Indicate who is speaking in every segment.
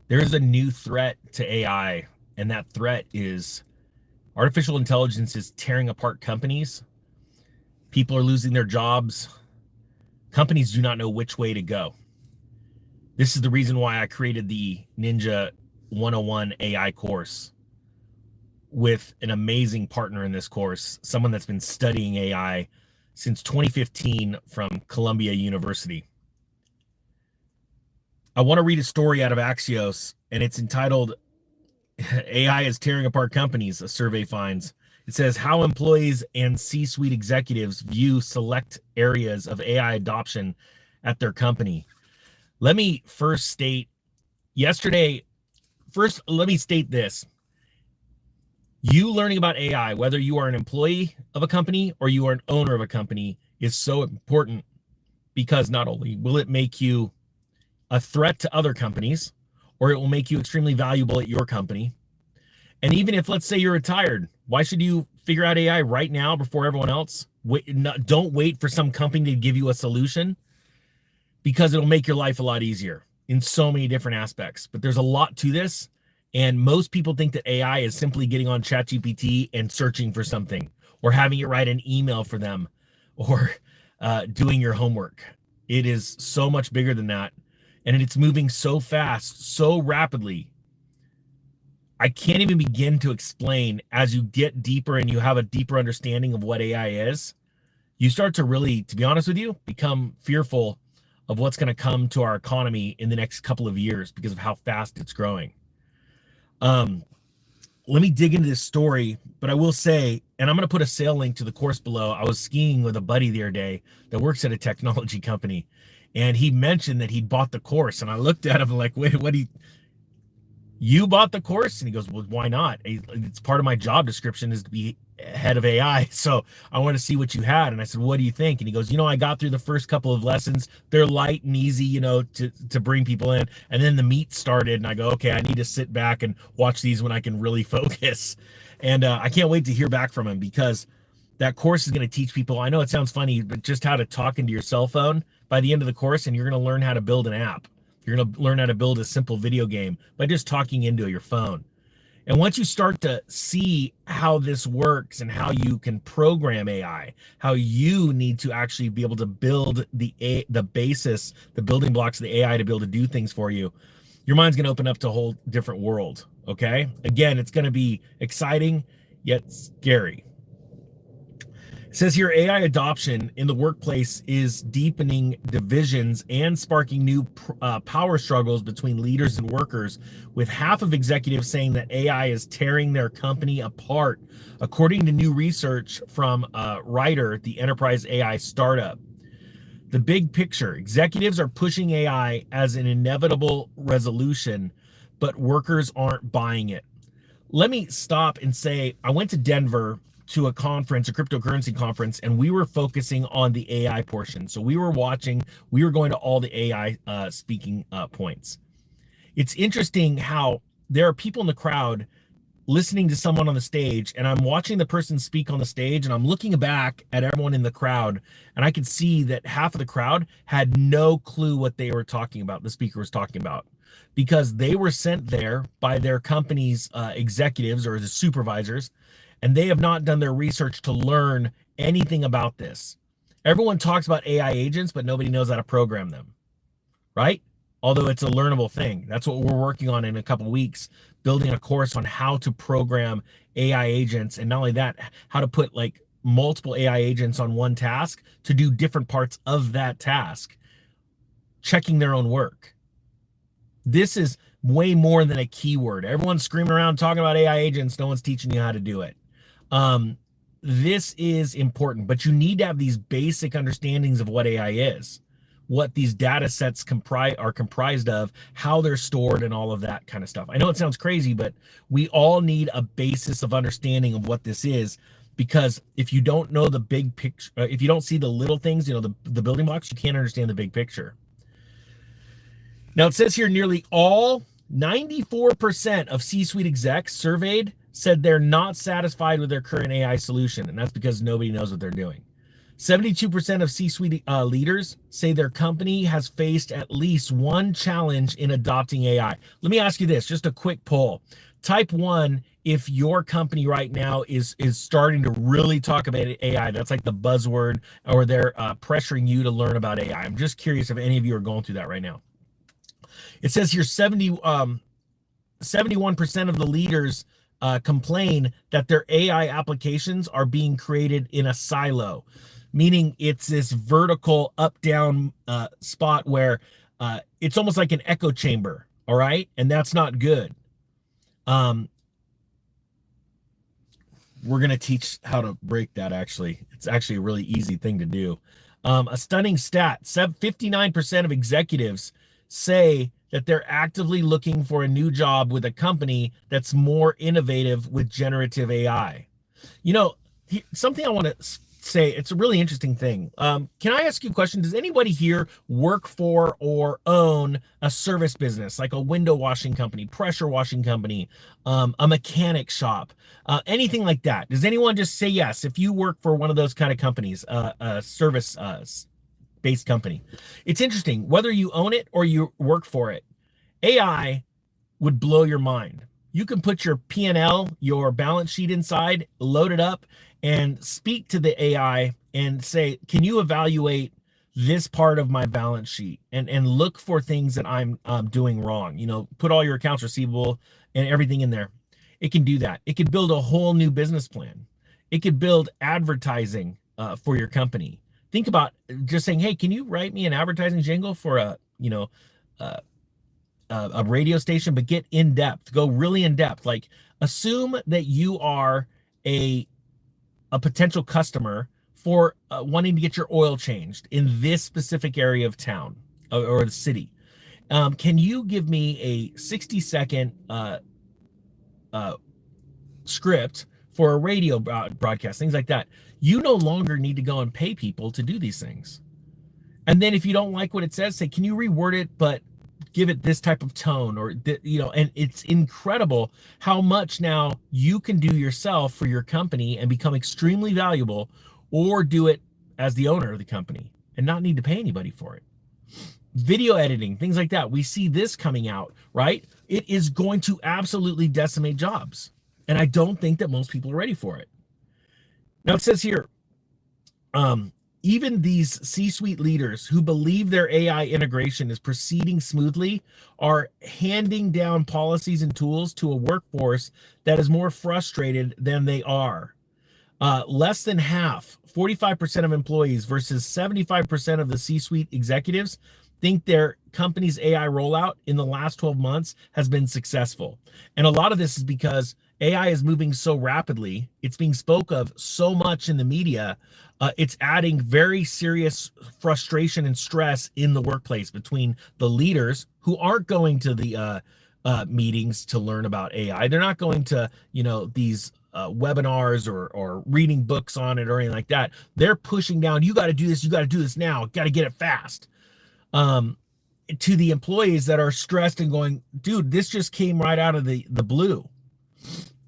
Speaker 1: There's a new threat to AI, and that threat is artificial intelligence is tearing apart companies. People are losing their jobs. Companies do not know which way to go. This is the reason why I created the Ninja 101 AI course with an amazing partner in this course, someone that's been studying AI since 2015 from Columbia University. I want to read a story out of Axios, and it's entitled AI is Tearing Apart Companies, a survey finds. It says how employees and C-suite executives view select areas of AI adoption at their company. Let me first state let me state this. You learning about AI, whether you are an employee of a company or you are an owner of a company, is so important because not only will it make you a threat to other companies, or it will make you extremely valuable at your company. And even if, let's say, you're retired, why should you figure out AI right now before everyone else? Don't wait for some company to give you a solution, because it'll make your life a lot easier in so many different aspects. But there's a lot to this. And most people think that AI is simply getting on ChatGPT and searching for something, or having it write an email for them, or doing your homework. It is so much bigger than that. And it's moving so fast, so rapidly. I can't even begin to explain. As you get deeper and you have a deeper understanding of what AI is, you start to really, to be honest with you, become fearful of what's going to come to our economy in the next couple of years because of how fast it's growing. Let me dig into this story, but I will say, and I'm going to put a sale link to the course below. I was skiing with a buddy the other day that works at a technology company, and he mentioned that he bought the course, and I looked at him like, wait, you bought the course? And he goes, well, why not? It's part of my job description is to be head of AI. So I want to see what you had. And I said, what do you think? And he goes, I got through the first couple of lessons. They're light and easy, to bring people in. And then the meat started, and I go, okay, I need to sit back and watch these when I can really focus. And I can't wait to hear back from him, because that course is going to teach people, I know it sounds funny, but just how to talk into your cell phone by the end of the course. And you're going to learn how to build an app. You're going to learn how to build a simple video game by just talking into your phone. And once you start to see how this works and how you can program AI, how you need to actually be able to build the basis, the building blocks of the AI to be able to do things for you, your mind's going to open up to a whole different world. Okay. Again, it's going to be exciting yet scary. It says here, AI adoption in the workplace is deepening divisions and sparking new power struggles between leaders and workers, with half of executives saying that AI is tearing their company apart, according to new research from Ryder, the enterprise AI startup. The big picture: executives are pushing AI as an inevitable resolution, but workers aren't buying it. Let me stop and say, I went to Denver to a conference, a cryptocurrency conference, and we were focusing on the AI portion. So we were going to all the AI speaking points. It's interesting how there are people in the crowd listening to someone on the stage, and I'm watching the person speak on the stage, and I'm looking back at everyone in the crowd, and I could see that half of the crowd had no clue what they were talking about, the speaker was talking about, because they were sent there by their company's executives or the supervisors, and they have not done their research to learn anything about this. Everyone talks about AI agents, but nobody knows how to program them, right? Although it's a learnable thing. That's what we're working on in a couple of weeks, building a course on how to program AI agents. And not only that, how to put like multiple AI agents on one task to do different parts of that task, checking their own work. This is way more than a keyword. Everyone's screaming around talking about AI agents. No one's teaching you how to do it. This is important, but you need to have these basic understandings of what AI is, what these data sets are comprised of, how they're stored, and all of that kind of stuff. I know it sounds crazy, but we all need a basis of understanding of what this is, because if you don't know the big picture, if you don't see the little things, the building blocks, you can't understand the big picture. Now it says here, nearly all 94% of C-suite execs surveyed said they're not satisfied with their current AI solution, and that's because nobody knows what they're doing. 72% of C-suite leaders say their company has faced at least one challenge in adopting AI. Let me ask you this, just a quick poll. Type 1 if your company right now is starting to really talk about AI. That's like the buzzword, or they're pressuring you to learn about AI. I'm just curious if any of you are going through that right now. It says here 71% of the leaders complain that their AI applications are being created in a silo, meaning it's this vertical up-down spot where it's almost like an echo chamber, all right? And that's not good. We're going to teach how to break that, actually. It's actually a really easy thing to do. A stunning stat, 59% of executives say that they're actively looking for a new job with a company that's more innovative with generative AI. You know, something I want to say, it's a really interesting thing. Can I ask you a question? Does anybody here work for or own a service business, like a window washing company, pressure washing company, a mechanic shop, anything like that? Does anyone just say yes if you work for one of those kind of companies, a service based company? It's interesting, whether you own it or you work for it, AI would blow your mind. You can put your P&L, your balance sheet inside, load it up, and speak to the AI and say, can you evaluate this part of my balance sheet and look for things that I'm doing wrong? You know, put all your accounts receivable and everything in there. It can do that. It could build a whole new business plan. It could build advertising for your company. Think about just saying, hey, can you write me an advertising jingle for a radio station, but get in depth, go really in depth. Like, assume that you are a potential customer for wanting to get your oil changed in this specific area of town or the city. Can you give me a 60-second script for a radio broadcast, things like that? You no longer need to go and pay people to do these things. And then if you don't like what it says, say, can you reword it, but give it this type of tone, or, you know, and it's incredible how much now you can do yourself for your company and become extremely valuable, or do it as the owner of the company and not need to pay anybody for it. Video editing, things like that. We see this coming out, right? It is going to absolutely decimate jobs. And I don't think that most people are ready for it. Now it says here, even these C-suite leaders who believe their AI integration is proceeding smoothly are handing down policies and tools to a workforce that is more frustrated than they are. Less than half, 45% of employees versus 75% of the C-suite executives think their company's AI rollout in the last 12 months has been successful. And a lot of this is because AI is moving so rapidly. It's being spoke of so much in the media. It's adding very serious frustration and stress in the workplace between the leaders who aren't going to the meetings to learn about AI. They're not going to, you know, these webinars or reading books on it or anything like that. They're pushing down, you got to do this, you got to do this now, got to get it fast. To the employees that are stressed and going, dude, this just came right out of the blue.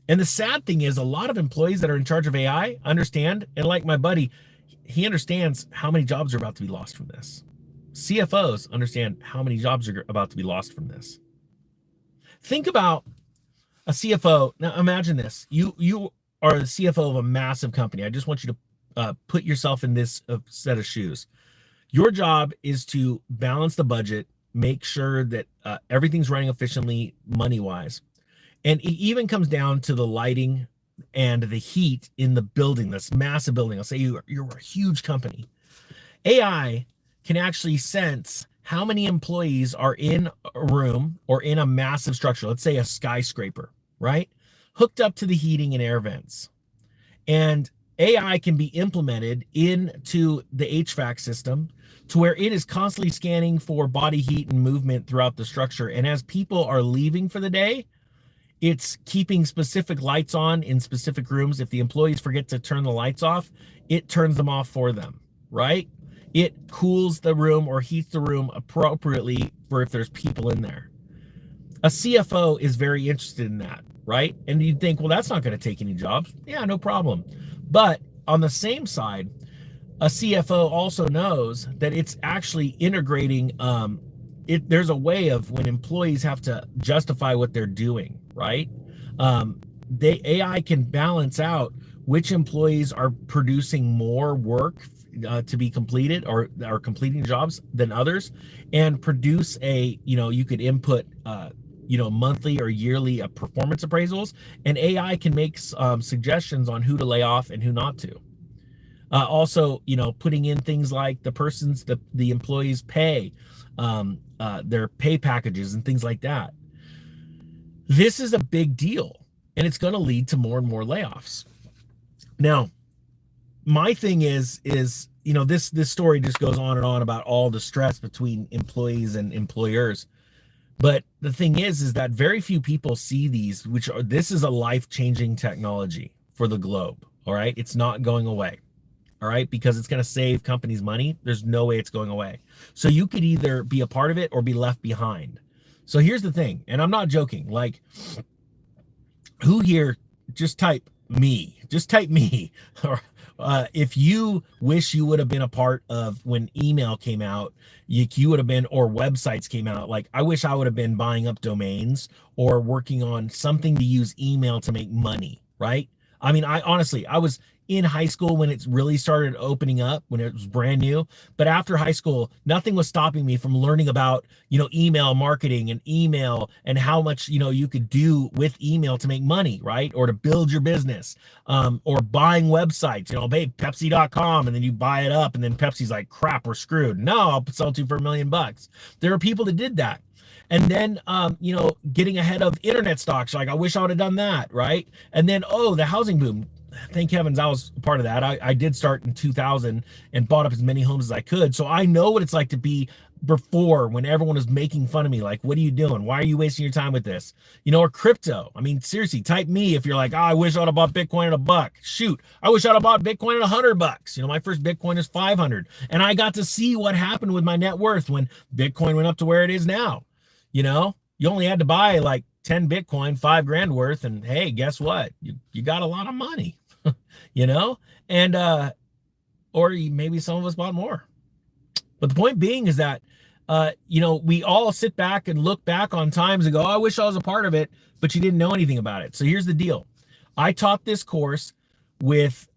Speaker 1: And the sad thing is, a lot of employees that are in charge of AI understand, and like my buddy, he understands how many jobs are about to be lost from this. CFOs understand how many jobs are about to be lost from this. Think about a CFO. Now imagine this. You are the CFO of a massive company. I just want you to put yourself in this set of shoes. Your job is to balance the budget, make sure that everything's running efficiently money-wise. And it even comes down to the lighting and the heat in the building, this massive building. I'll say you're a huge company. AI can actually sense how many employees are in a room or in a massive structure, let's say a skyscraper, right? Hooked up to the heating and air vents. And AI can be implemented into the HVAC system to where it is constantly scanning for body heat and movement throughout the structure. And as people are leaving for the day, it's keeping specific lights on in specific rooms. If the employees forget to turn the lights off, it turns them off for them, right? It cools the room or heats the room appropriately for if there's people in there. A CFO is very interested in that, right? And you'd think, well, that's not going to take any jobs. Yeah, no problem. But on the same side, a CFO also knows that it's actually integrating. There's a way of when employees have to justify what they're doing, right? AI can balance out which employees are producing more work to be completed or are completing jobs than others, and produce you could input monthly or yearly performance appraisals, and AI can make suggestions on who to lay off and who not to. Also, putting in things like the employees' pay, their pay packages and things like that. This is a big deal, and it's going to lead to more and more layoffs. Now, my thing is this story just goes on and on about all the stress between employees and employers. But the thing is that very few people see this is a life-changing technology for the globe. All right. It's not going away. All right, because it's going to save companies money. There's no way it's going away. So you could either be a part of it or be left behind. So here's the thing, and I'm not joking. Like, who here, just type me. Or if you wish you would have been a part of when email came out, you would have been, or websites came out. Like, I wish I would have been buying up domains or working on something to use email to make money, right? I mean, I was in high school when it really started opening up, when it was brand new. But after high school, nothing was stopping me from learning about, email marketing and email and how much, you could do with email to make money, right? Or to build your business, or buying websites, hey, Pepsi.com, and then you buy it up and then Pepsi's like, crap, we're screwed. No, I'll sell to you for $1 million. There are people that did that. And then, getting ahead of internet stocks. Like, I wish I would have done that, right? And then, the housing boom. Thank heavens I was a part of that. I did start in 2000 and bought up as many homes as I could. So I know what it's like to be before, when everyone was making fun of me. Like, what are you doing? Why are you wasting your time with this? Or crypto. I mean, seriously, type me if you're like, I wish I'd have bought Bitcoin at $1. Shoot, I wish I'd have bought Bitcoin at $100. My first Bitcoin is 500. And I got to see what happened with my net worth when Bitcoin went up to where it is now. You only had to buy like 10 Bitcoin, $5,000 worth. And hey, guess what? You got a lot of money, and, or maybe some of us bought more. But the point being is that, we all sit back and look back on times and go, I wish I was a part of it, but you didn't know anything about it. So here's the deal. I taught this course with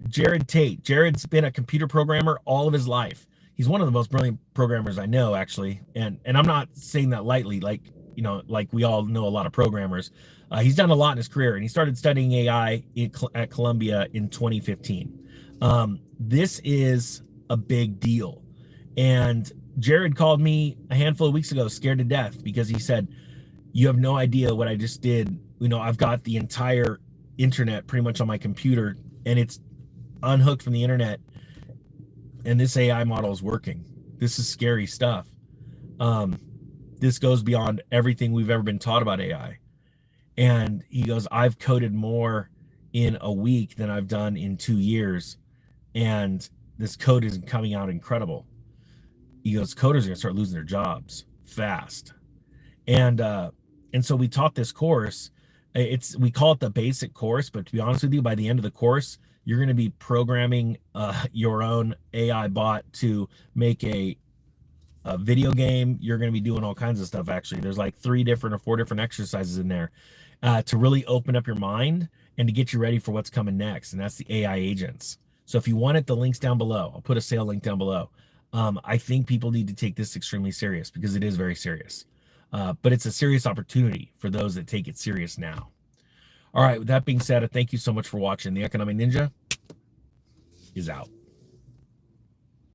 Speaker 1: Jared Tate. Jared's been a computer programmer all of his life. He's one of the most brilliant programmers I know, actually. And I'm not saying that lightly, like we all know a lot of programmers. He's done a lot in his career, and he started studying AI at Columbia in 2015. This is a big deal. And Jared called me a handful of weeks ago, scared to death, because he said, you have no idea what I just did. I've got the entire internet pretty much on my computer, and it's unhooked from the internet, and this AI model is working. This is scary stuff. This goes beyond everything we've ever been taught about AI. And he goes, I've coded more in a week than I've done in 2 years. And this code is coming out incredible. He goes, coders are gonna start losing their jobs fast. And so we taught this course. We call it the basic course, but to be honest with you, by the end of the course, you're going to be programming your own AI bot to make a video game. You're going to be doing all kinds of stuff. Actually, there's like 3 different or 4 different exercises in there to really open up your mind and to get you ready for what's coming next. And that's the AI agents. So if you want it, the link's down below. I'll put a sale link down below. I think people need to take this extremely serious, because it is very serious. But it's a serious opportunity for those that take it serious now. All right, with that being said, thank you so much for watching. The Economic Ninja is out.